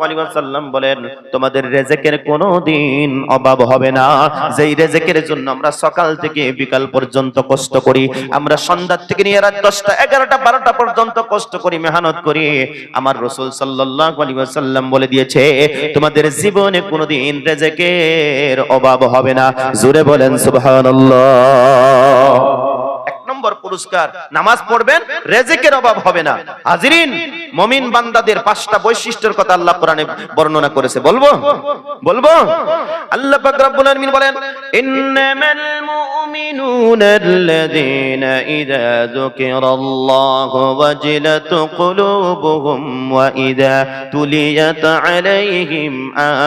আলাইহি ওয়াসাল্লাম বলেন, তোমাদের রিজিকের কোনোদিন অভাব হবে না। যেই রিজিকের জন্য আমরা সকাল থেকে বিকাল পর্যন্ত কষ্ট করি, আমরা সন্ধ্যা থেকে নিয়ে রাত 10টা 11টা 12টা পর্যন্ত কষ্ট করি, মেহনত করি, আমার রাসূল সাল্লাল্লাহু আলাইহি ওয়াসাল্লাম বলে দিয়েছে তোমাদের জীবনে কোনোদিন রিজিকের অভাব হবে না। জোরে বলেন সুবহানাল্লাহ। এক নম্বর পুরস্কার, নামাজ পড়বেন, রিজিকের অভাব হবে না। হাজিরিন, মুমিন বান্দাদের 5টা বৈশিষ্ট্যের কথা আল্লাহ কোরআনে বর্ণনা করেছে। বলবো আল্লাহ পাক রব্বুল আলামিন বলেন, ইন্নামাল মুমিনুনা আল্লাযীনা ইযা যুকিরাল্লাহু ওয়াজিলাত কুলুবুহুম ওয়া ইযা তুলিয়াত আলাইহিম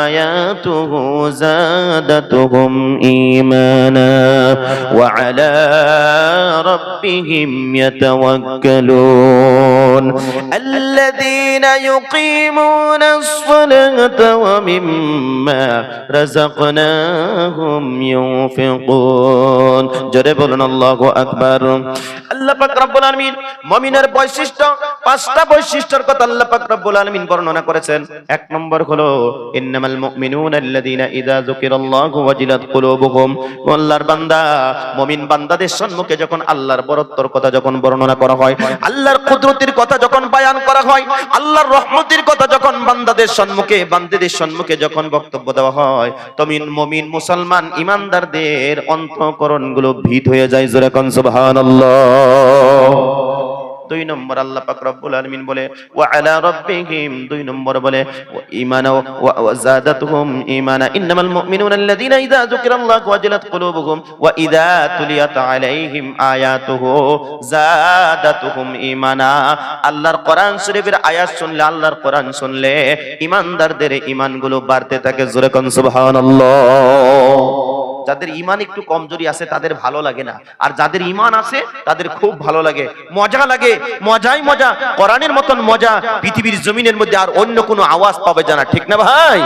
আয়াতুহু যাদাতুহুম ঈমানা ওয়া আলা রাব্বিহিম ইয়াতাওয়াক্কালুন الذين يقيمون الصلاة ومما رزقناهم ينفقون জোরে বলুন আল্লাহু আকবার। আল্লাহ পাক রব্বুল আলামিন মুমিনের বৈশিষ্ট্য 5টা বৈশিষ্ট্যের কথা আল্লাহ পাক রব্বুল আলামিন বর্ণনা করেছেন। এক নম্বর হলো ইন্নামাল মুমিনুনা আল্লাযীনা ইযা যুকিরাল্লাহু ওয়াজিলাত কুলুবুহুম, আল্লাহর বান্দা মুমিন বান্দাদের সম্মুখে যখন আল্লাহর বরত্বর কথা যখন বর্ণনা করা হয়, আল্লাহর কুদরতের কথা যখন বয়ান করা হয়, আল্লাহর রহমতের কথা যখন বান্দাদের সম্মুখে বান্দাদের সম্মুখে যখন বক্তব্য দেওয়া হয়, তখন মুমিন মুসলমান ঈমানদারদের অন্তঃকরণগুলো ভীত হয়ে যায়। জোরে কোন সুবহানাল্লাহ। 2 নম্বর আল্লাহ পাক রব্বুল আলামিন বলে ওয়া আলা রাব্বিহিম, 2 নম্বর বলে ঈমানা ওয়া যাদাতুহুম ঈমানা। ইন্নামাল মুমিনুনা আল্লাযীনা ইযা যুকিরাল্লাহু ওয়াজিলাত কুলুবুহুম ওয়া ইযা তুলিয়াত আলাইহিম আয়াতুহু যাদাতুহুম ঈমানা। আল্লাহর কোরআন শরীফের আয়াত শুনলে, আল্লাহর কোরআন শুনলে ঈমানদারদের ঈমানগুলো বাড়তে থাকে। জোরে কোন সুবহানাল্লাহ। যাদের ঈমান একটু কমজোরি আছে তাদের ভালো লাগে না, আর যাদের ঈমান আছে তাদের খুব ভালো লাগে, মজা লাগে, মজাই মজা। কোরআনের মতন মজা পৃথিবীর জমিনের মধ্যে আর অন্য কোনো আওয়াজ পাবে না, ঠিক না ভাই?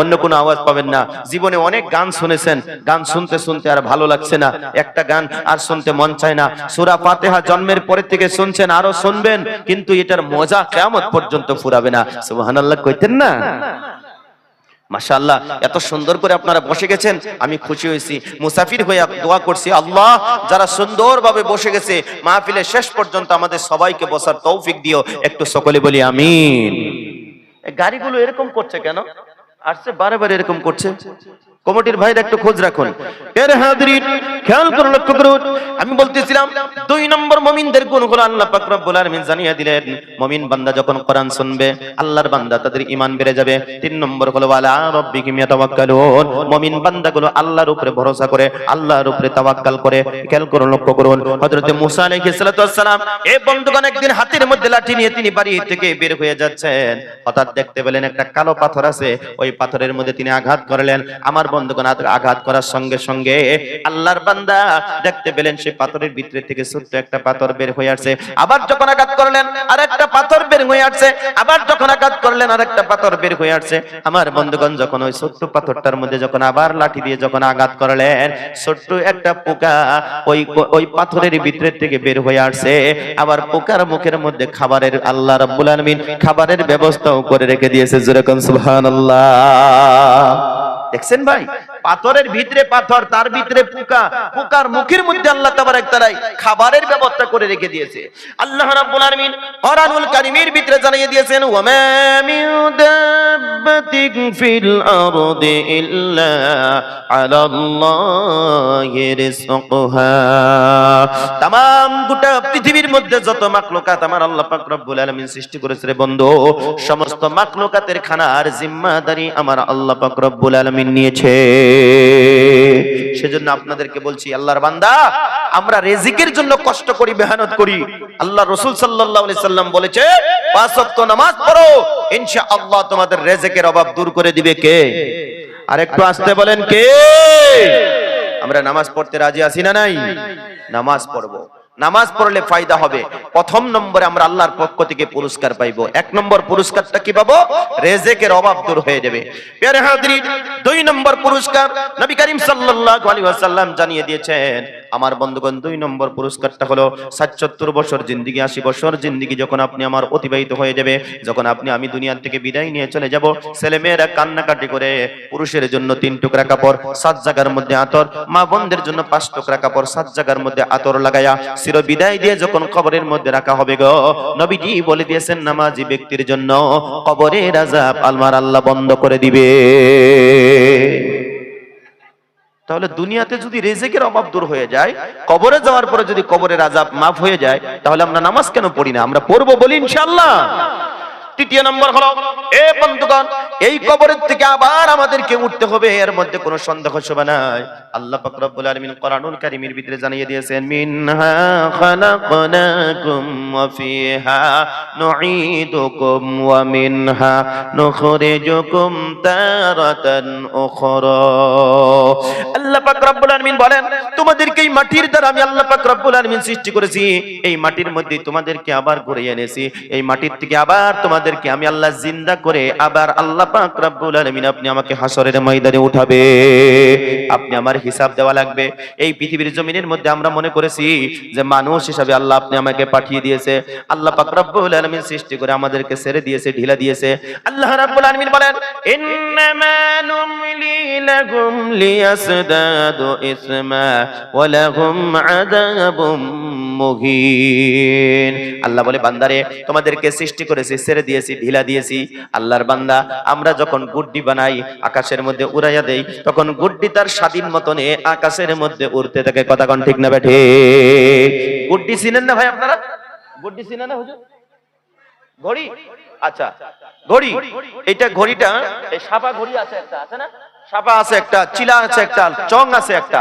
অন্য কোনো আওয়াজ পাবেন না। জীবনে অনেক গান শুনেছেন, গান শুনতে শুনতে আর ভালো লাগছে না, একটা গান আর শুনতে মন চায় না। সূরা ফাতিহা জন্মের পরে থেকে শুনছেন, আরো শুনবেন, কিন্তু এটার মজা কিয়ামত পর্যন্ত ফুরাবে না। সুবহানাল্লাহ কইতেন না? মাশাআল্লাহ, এত সুন্দর করে আপনারা বসে গেছেন, আমি খুশি হয়েছি। মুসাফির হয়ে দোয়া করছি, আল্লাহ যারা সুন্দরভাবে বসে গেছে মাহফিলের শেষ পর্যন্ত আমাদের সবাইকে বসার তৌফিক দিও। একটু সকলে বলি আমিন। গাড়িগুলো এরকম করছে কেন? আসছে বারে এরকম করছে। কমিটির ভাইরা একটু খোঁজ রাখুন। এর হাজিরিন খেয়াল করে লক্ষ্য করুন, আমি বলতেছিলাম 2 নম্বর মুমিনদের গুণগুলো আল্লাহ পাক রব্বুল আলামিন জানিয়ে দিলেন। মুমিন বান্দা যখন কোরআন শুনবে, আল্লাহর বান্দা তাদের ঈমান বেড়ে যাবে। 3 নম্বর হলো ওয়ালা রাব্বিহিম ইয়াতাওয়াক্কালুন, মুমিন বান্দাগুলো আল্লাহর উপরে ভরসা করে, আল্লাহর উপরে তাওয়াক্কাল করে। খেয়াল করে লক্ষ্য করুন, হযরত মুসা আলাইহিস সালাতু ওয়াস সালাম এই বন্ধুগণ একদিন হাতের মধ্যে লাঠি নিয়ে তিনি বাড়ি থেকে বের হয়ে যাচ্ছেন। হঠাৎ দেখতে পেলেন একটা কালো পাথর আছে, ওই পাথরের মধ্যে তিনি আঘাত করলেন। আমার বন্ধুগণ আঘাত করার সঙ্গে সঙ্গে আল্লাহর বান্দা দেখতে পেলেন সেই পাথরের ভিতরে থেকে ছোট্ট একটা পাথর বের হয়ে আসছে। আবার যখন আঘাত করলেন আরেকটা পাথর বের হয়ে আসছে, আবার যখন আঘাত করলেন আরেকটা পাথর বের হয়ে আসছে। আমার বন্ধুগণ যখন ওই ছোট্ট পাথরটার মধ্যে যখন আবার লাঠি দিয়ে যখন আঘাত করলেন, ছোট্ট একটা পোকা ওই পাথরের ভিতরে থেকে বের হয়ে আসছে। আবার পোকার মুখের মধ্যে খাবারের আল্লাহ রাব্বুল আলামিন খাবারের ব্যবস্থাও করে রেখে দিয়েছে। জোরে কোন সুবহানাল্লাহ। দেখছেন ভাই, পাথরের ভিতরে পাথর, তার ভিতরে পোকা, পোকার মুখের মধ্যে আল্লাহ তাবারক তাআলা খাবারের ব্যবস্থা করে রেখে দিয়েছে। আল্লাহ রাব্বুল আলামিন কোরআনুল কারীমের ভিতরে জানিয়ে দিয়েছেন ওয়া মা মিন দাব্বাতিন ফিল আরদি ইল্লা আলাল্লাহি রিজকুহা। तमाम গোটা পৃথিবীর মধ্যে যত মাখলুকাত আমার আল্লাহ পাক রব্বুল আলামিন সৃষ্টি করেছে রে বন্ধু, সমস্ত মাখলুকাতের খানার জিম্মাদারি আমার আল্লাহ পাক রব্বুল আলামিন নিয়েছে। সেজন্য আপনাদেরকে বলছি, আল্লাহর বান্দা, আমরা রিজিকের জন্য কষ্ট করি, মেহনত করি। আল্লাহ রাসূল সাল্লাল্লাহু আলাইহি সাল্লাম বলেছে 5 ওয়াক্ত নামাজ পড়ো, ইনশাআল্লাহ তোমাদের রিজিকের অভাব দূর করে দিবে কে? আর একটু আস্তে বলেন কে? আমরা নামাজ পড়তে রাজি আছি না নাই? নামাজ পড়বো। নামাজ পড়লে ফায়দা হবে। প্রথম নম্বরে আমরা আল্লাহর পক্ষ থেকে পুরস্কার পাইবো। এক নম্বর পুরস্কারটা কি পাবো? রিজিকের অভাব দূর হয়ে যাবে। প্রিয় হাজিরিন, দুই নম্বর পুরস্কার নবী করিম সাল্লাল্লাহু আলাইহি ওয়াসাল্লাম জানিয়ে দিয়েছেন। আমার বন্ধুগণ, দুই নম্বর পুরস্কারটা হলো ৭৭ বছর জিন্দেগি, ৮০ বছর জিন্দেগি যখন আপনি আমার অতিবাহিত হয়ে যাবে, যখন আমি দুনিয়া থেকে বিদায় নিয়ে চলে যাব, ছেলে মেয়েরা কান্নাকাটি করে পুরুষের জন্য ৩ টুকরা কাপড় ৭ জায়গার মধ্যে আতর, মা বোনদের জন্য ৫ টুকরা কাপড় ৭ জায়গার মধ্যে আতর লাগায়া চির বিদায় দিয়ে যখন কবরের মধ্যে রাখা হবে গো, নবীজি বলে দিয়েছেন নামাজি ব্যক্তির জন্য কবরের আযাব আল্লাহ বন্ধ করে দিবে। তাহলে দুনিয়াতে যদি রিজিকের অভাব দূর হয়ে যায়, কবরে যাওয়ার পরে যদি কবরের আযাব মাফ হয়ে যায়, তাহলে আমরা নামাজ কেন পড়ি না? আমরা পড়বো, বলি ইনশাআল্লাহ। তৃতীয় নম্বর হলো, এ বন্ধুগণ, এই কবরের থেকে আবার আমাদেরকে উঠতে হবে, এর মধ্যে কোনো সন্দেহ হবে না। আল্লাহ পাক রব্বুল আলামিন কোরআনুল কারীমের ভিতরে জানিয়ে দিয়েছেন, মিনহা খালাকনাকুম ওয়া ফিহা নুঈদুকুম ওয়া মিনহা নুখরিজুকুম তারাতান উখরা। আল্লাহ পাক রব্বুল আলামিন বলেন, তোমাদেরকে এই মাটির দ্বারা আমি আল্লাহ পাক রব্বুল আলামিন সৃষ্টি করেছি, এই মাটির মধ্যে তোমাদেরকে আবার ঘুরিয়ে এনেছি, এই মাটির থেকে আবার তোমাদেরকে আমি আল্লাহ জিন্দা করে আবার আল্লাহ পাক রব্বুল আলামিন আপনি আমাকে হাসরের ময়দানে উঠাবে, আপনি আমার হিসাব দেওয়া লাগবে। এই পৃথিবীর জমিনের মধ্যে আমরা মনে করেছি যে মানুষ হিসাবে আল্লাহ আপনি আমাকে পাঠিয়ে দিয়েছে, আল্লাহ পাক রব্বুল আলামিন সৃষ্টি করে আমাদেরকে ছেড়ে দিয়েছে, ঢিলা দিয়েছে। আল্লাহ রাব্বুল আলামিন বলেন, ইন্নামা নুমলি লাহুম লিয়াসদাদু ইসমা ওয়া লাহুম আযাবুম মুহিন। আল্লাহ বলে, বান্দারে তোমাদেরকে সৃষ্টি করেছি, ছেড়ে দিয়েছি, ঢিলা দিয়েছি। আল্লাহর বান্দা, আমরা যখন গুড্ডি বানাই, আকাশের মধ্যে উড়াইয়া দেই, তখন গুড্ডি তার স্বাধীন মতন আকাশের মধ্যে উড়তে থাকে। কথা কোন ঠিক না বেঠে? গুড্ডি চিনেন না ভাই আপনারা? গুড্ডি চিনেন না হুজুর? ঘড়ি, আচ্ছা ঘড়ি, এটা ঘড়িটা এই সাপা ঘড়ি আছে একটা, আছে না? সাপা আছে একটা, চিলা আছে একটা, চং আছে একটা।